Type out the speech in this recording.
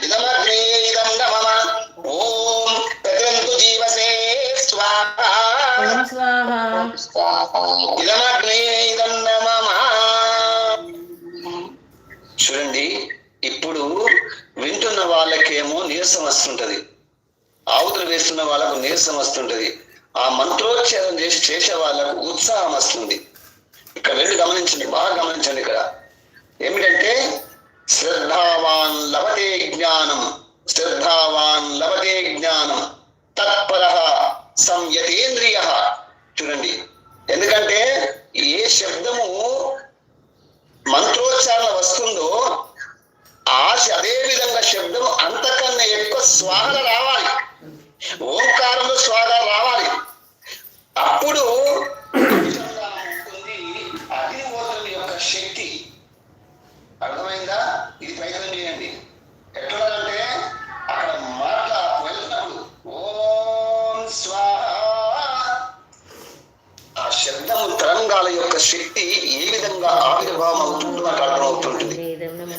ఇదమగ్నే ఇదం నమః ఓం ప్రతిరంతు జీవసే స్వాహా ఇదమగ్నే ఇదం నమః. చూడండి, ఇప్పుడు వింటున్న వాళ్ళకేమో నీరసం వస్తుంటది, ఆవుతులు వేస్తున్న వాళ్ళకు నీరసం వస్తుంటది, ఆ మంత్రోచ్చారం చేసే వాళ్ళకు ఉత్సాహం వస్తుంది. ఇక్కడ వెళ్ళి గమనించండి, బాగా గమనించండి. ఇక్కడ ఏమిటంటే శ్రద్ధావాన్ లభతే జ్ఞానం, శ్రద్ధావాన్ లభతే జ్ఞానం, తత్పరః సంయతేంద్రియ. చూడండి, ఎందుకంటే ఏ శబ్దము మంత్రోచ్చారణ వస్తుందో అదే విధంగా శబ్దం అంతకన్నా ఎక్కువ స్వాహ రావాలి, ఓంకారంలో స్వాహ రావాలి. అప్పుడు ఉంటుంది అగ్నిహోత్రుని యొక్క శక్తి. అర్థమైందా? ఇది ప్రయత్నం చేయండి. ఎట్లుందంటే అక్కడ మాట వెళ్తున్నప్పుడు ఓం స్వాహ, ఆ శబ్దము తరంగాల యొక్క శక్తి ఏ విధంగా ఆవిర్భావం అవుతుందో నాకు అర్థమవుతుంటుంది.